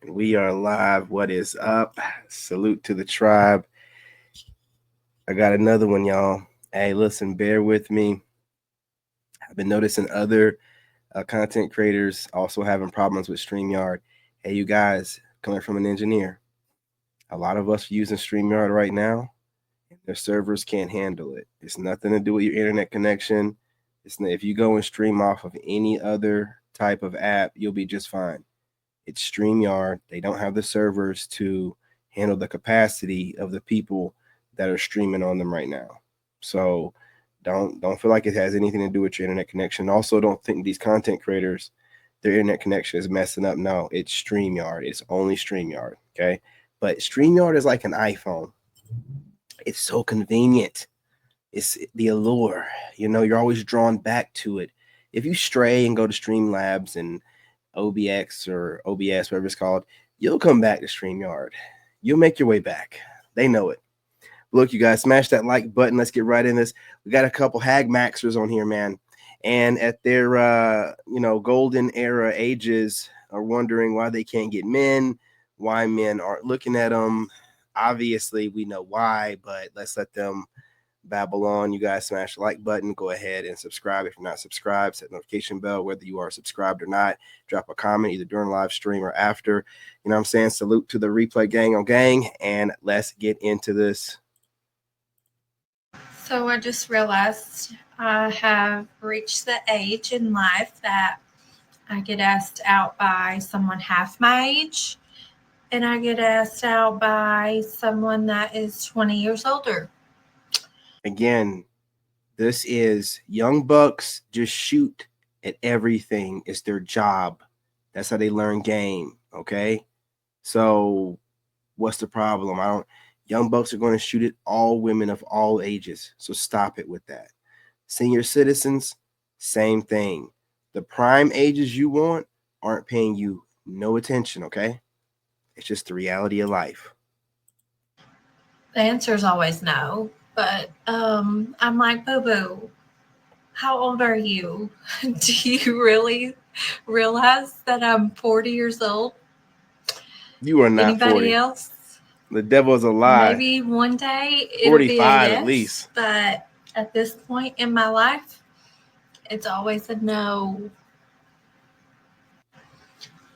We are live. What is up? Salute to the tribe. I got another one, y'all. Hey, listen, bear with me. I've been noticing other content creators also having problems with StreamYard. Hey, you guys, coming from an engineer, a lot of us are using StreamYard right now. Their servers can't handle it. It's nothing to do with your internet connection. If you go and stream off of any other type of app, you'll be just fine. It's StreamYard. They don't have the servers to handle the capacity of the people that are streaming on them right now. So don't feel like it has anything to do with your internet connection. Also, don't think these content creators, their internet connection is messing up. No, it's StreamYard. It's only StreamYard. Okay. But StreamYard is like an iPhone. It's so convenient. It's the allure. You're always drawn back to it. If you stray and go to Streamlabs and OBX or OBS, whatever it's called, you'll come back to StreamYard. You'll make your way back. They know it. Look, you guys, smash that like button. Let's get right in this. We got a couple hag maxers on here, man. And at their golden era ages are wondering why they can't get men, why men aren't looking at them. Obviously, we know why, but let's let them babble on. You guys smash the like button. Go ahead and subscribe if you're not subscribed. Set notification bell whether you are subscribed or not. Drop a comment either during live stream or after. You know what I'm saying? Salute to the replay gang on gang, and let's get into this. So I just realized I have reached the age in life that I get asked out by someone half my age, and I get asked out by someone that is 20 years older. Again, this is young bucks just shoot at everything. It's their job. That's how they learn game. Okay. So what's the problem? Young bucks are going to shoot at all women of all ages. So stop it with that. Senior citizens, same thing. The prime ages you want aren't paying you no attention. Okay. It's just the reality of life. The answer is always no. But I'm like, boo-boo, how old are you? Do you really realize that I'm 40 years old? You are not Anybody 40. Else? The devil's a lie. Maybe one day it'll be a 45 yes, at least. But at this point in my life, it's always a no.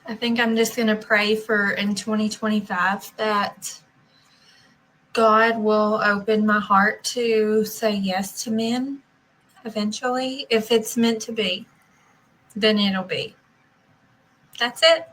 I think I'm just going to pray for in 2025 that God will open my heart to say yes to men eventually. If it's meant to be, then it'll be. That's it.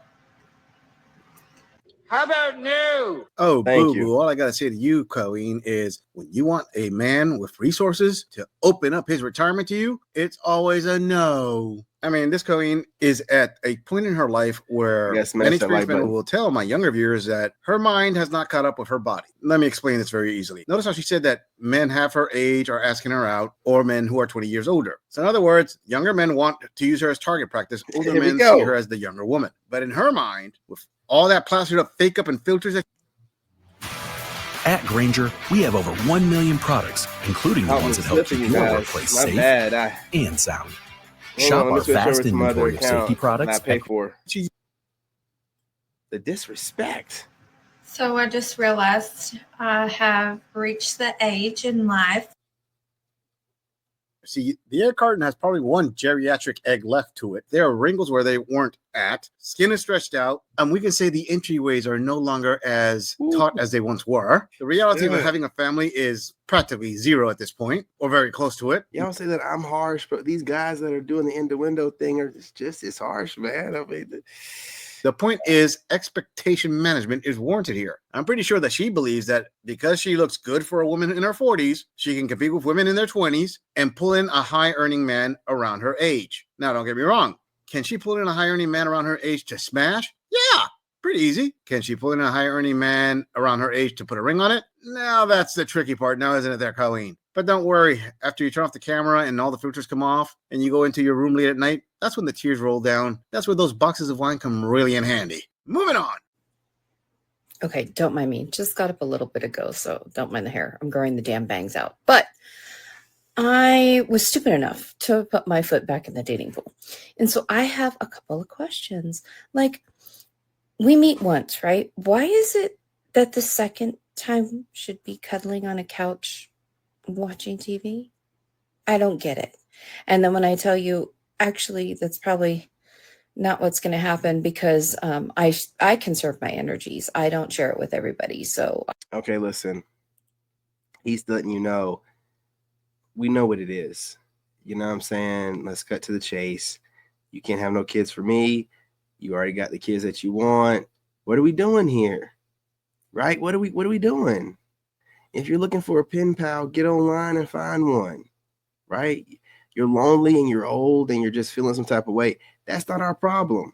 How about new? Oh, Thank boo-boo. you. All I got to say to you, Colleen, is when you want a man with resources to open up his retirement to you, it's always a no. I mean, this Colleen is at a point in her life where Yes, many smash that like experienced men button. will tell my younger viewers that her mind has not caught up with her body. Let me explain this very easily. Notice how she said that men half her age are asking her out, or men who are 20 years older. So in other words, younger men want to use her as target practice. Older Here we men go. see her as the younger woman. But in her mind, with all that plastered up fake up and filters that At Grainger, we have over 1 million products, including the ones that help keep your workplace safe and sound. Shop our vast inventory of safety products. Not pay for the disrespect. So I just realized I have reached the age in life. See, the air carton has probably one geriatric egg left to it. There are wrinkles where they weren't at. Skin is stretched out. And we can say the entryways are no longer as taut as they once were. The reality of having a family is practically zero at this point, or very close to it. Y'all say that I'm harsh, but these guys that are doing the end-to-window thing are just as harsh, man. I mean, the point is expectation management is warranted here. I'm pretty sure that she believes that because she looks good for a woman in her 40s, she can compete with women in their 20s and pull in a high-earning man around her age. Now, don't get me wrong. Can she pull in a high-earning man around her age to smash? Yeah, pretty easy. Can she pull in a high-earning man around her age to put a ring on it? Now, that's the tricky part now, isn't it there, Colleen? But don't worry. After you turn off the camera and all the filters come off and you go into your room late at night, that's when the tears roll down. That's where those boxes of wine come really in handy. Moving on. Okay, don't mind me. Just got up a little bit ago, so don't mind the hair. I'm growing the damn bangs out. But I was stupid enough to put my foot back in the dating pool. And so I have a couple of questions. Like, we meet once, right? Why is it that the second time should be cuddling on a couch watching TV? I don't get it. And then when I tell you, actually, that's probably not what's going to happen, because I conserve my energies. I don't share it with everybody. So okay, listen, he's letting you know, we know what it is. You know what I'm saying? Let's cut to the chase. You can't have no kids for me. You already got the kids that you want. What are we doing here? Right? What are we doing? If you're looking for a pen pal, get online and find one. Right? You're lonely and you're old and you're just feeling some type of way. That's not our problem.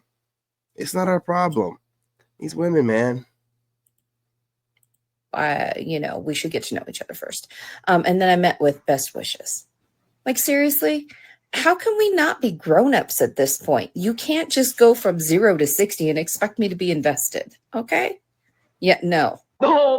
It's not our problem. These women, man. We should get to know each other first. And then I met with best wishes. Like, seriously, how can we not be grown-ups at this point? You can't just go from 0 to 60 and expect me to be invested. Okay? Yeah, no. No.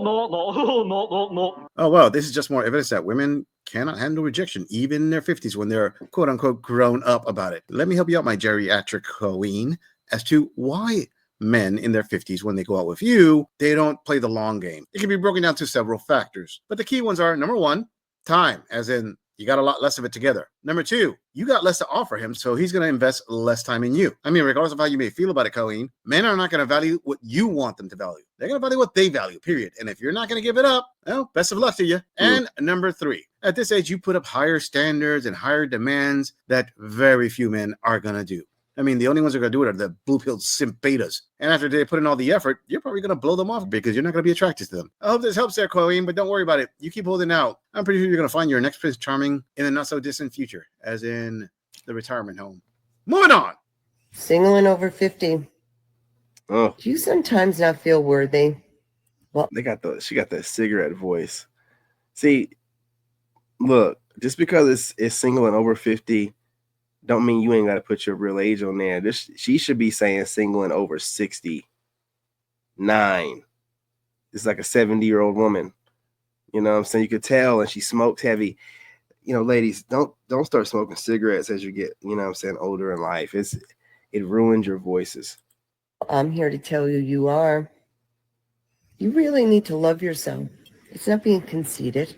Oh, well, this is just more evidence that women cannot handle rejection, even in their 50s, when they're quote unquote grown up about it. Let me help you out, my geriatric queen, as to why men in their 50s, when they go out with you, they don't play the long game. It can be broken down to several factors, but the key ones are, number one, time, as in you got a lot less of it together. Number two, you got less to offer him, so he's going to invest less time in you. I mean, regardless of how you may feel about it, Colleen, men are not going to value what you want them to value. They're going to value what they value, period. And if you're not going to give it up, well, best of luck to you. And number three, at this age, you put up higher standards and higher demands that very few men are going to do. I mean, the only ones who are going to do it are the blue-pilled simp betas. And after they put in all the effort, you're probably going to blow them off because you're not going to be attracted to them. I hope this helps there, Chloe, but don't worry about it. You keep holding out. I'm pretty sure you're going to find your next Prince Charming in the not-so-distant future, as in the retirement home. Moving on. Single and over 50. Oh, Do you sometimes not feel worthy? Well, she got that cigarette voice. See, look, just because it's single and over 50, don't mean you ain't got to put your real age on there. She should be saying single and over 69. It's like a 70-year-old woman. You know what I'm saying? You could tell, and she smokes heavy. You know, ladies, don't start smoking cigarettes as you get, you know what I'm saying, older in life. It ruins your voices. I'm here to tell you, you are. You really need to love yourself. It's not being conceited.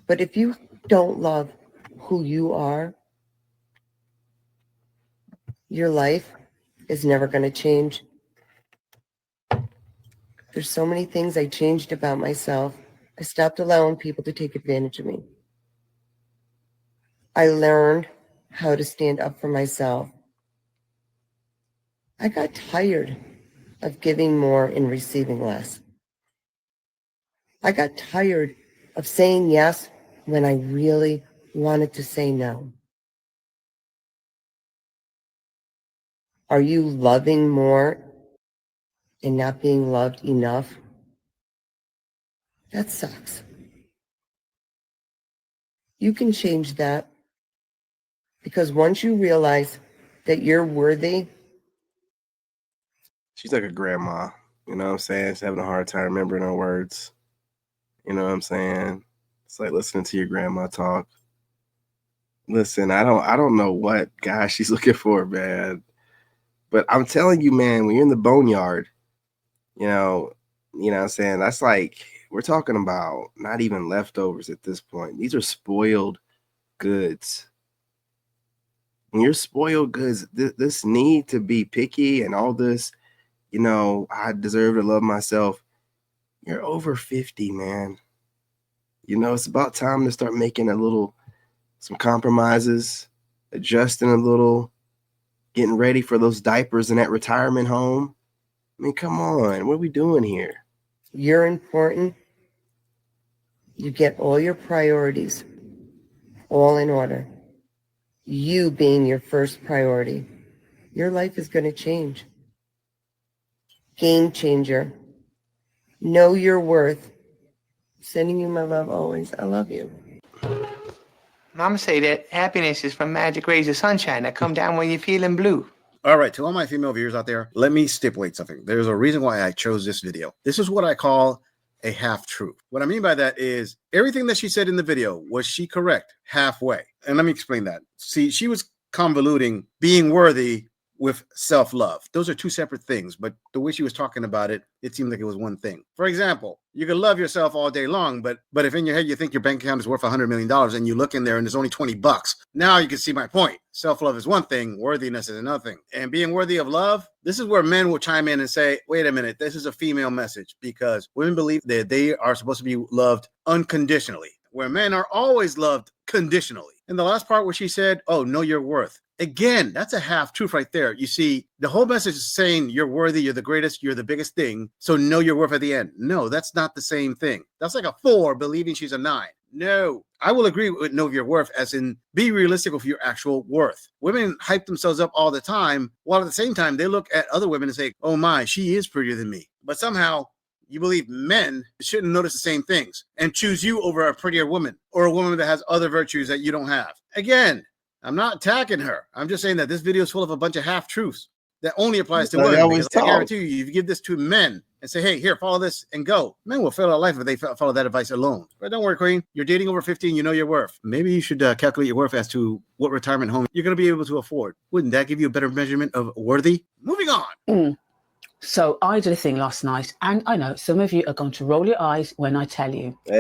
But if you don't love who you are, your life is never going to change. There's so many things I changed about myself. I stopped allowing people to take advantage of me. I learned how to stand up for myself. I got tired of giving more and receiving less. I got tired of saying yes when I really wanted to say no. Are you loving more and not being loved enough? That sucks. You can change that, because once you realize that you're worthy. She's like a grandma, you know what I'm saying? She's having a hard time remembering her words. You know what I'm saying? It's like listening to your grandma talk. Listen, I don't know what guy she's looking for, man. But I'm telling you, man, when you're in the boneyard, you know what I'm saying? That's like, we're talking about not even leftovers at this point. These are spoiled goods. When you're spoiled goods, this need to be picky and all this, you know, I deserve to love myself. You're over 50, man. You know, it's about time to start making some compromises, adjusting a little, getting ready for those diapers in that retirement home. I mean, come on, what are we doing here? You're important. You get all your priorities all in order. You being your first priority. Your life is going to change. Game changer. Know your worth. Sending you my love always. I love you. Mama say that happiness is from magic rays of sunshine that come down when you're feeling blue. All right, to all my female viewers out there, let me stipulate something. There's a reason why I chose this video. This is what I call a half-truth. What I mean by that is everything that she said in the video, was she correct halfway? And let me explain that. See, she was convoluting being worthy with self-love. Those are two separate things, but the way she was talking about it, it seemed like it was one thing. For example, you can love yourself all day long, but if in your head you think your bank account is worth $100 million and you look in there and there's only $20, now you can see my point. Self-love is one thing, worthiness is another thing. And being worthy of love, this is where men will chime in and say, wait a minute, this is a female message, because women believe that they are supposed to be loved unconditionally, where men are always loved conditionally. And the last part where she said, oh, know your worth. Again, that's a half truth right there. You see, the whole message is saying you're worthy, you're the greatest, you're the biggest thing. So know your worth at the end. No, that's not the same thing. That's like a 4 believing she's a 9. No, I will agree with know your worth, as in be realistic with your actual worth. Women hype themselves up all the time, while at the same time, they look at other women and say, oh my, she is prettier than me. But somehow you believe men shouldn't notice the same things and choose you over a prettier woman or a woman that has other virtues that you don't have. Again, I'm not attacking her. I'm just saying that this video is full of a bunch of half-truths that only applies to women. Because I guarantee you, if you give this to men and say, hey, here, follow this and go, men will fail their life if they follow that advice alone. But don't worry, Queen. You're dating over 15. You know your worth. Maybe you should calculate your worth as to what retirement home you're going to be able to afford. Wouldn't that give you a better measurement of worthy? Moving on. So I did a thing last night, and I know some of you are going to roll your eyes when I tell you.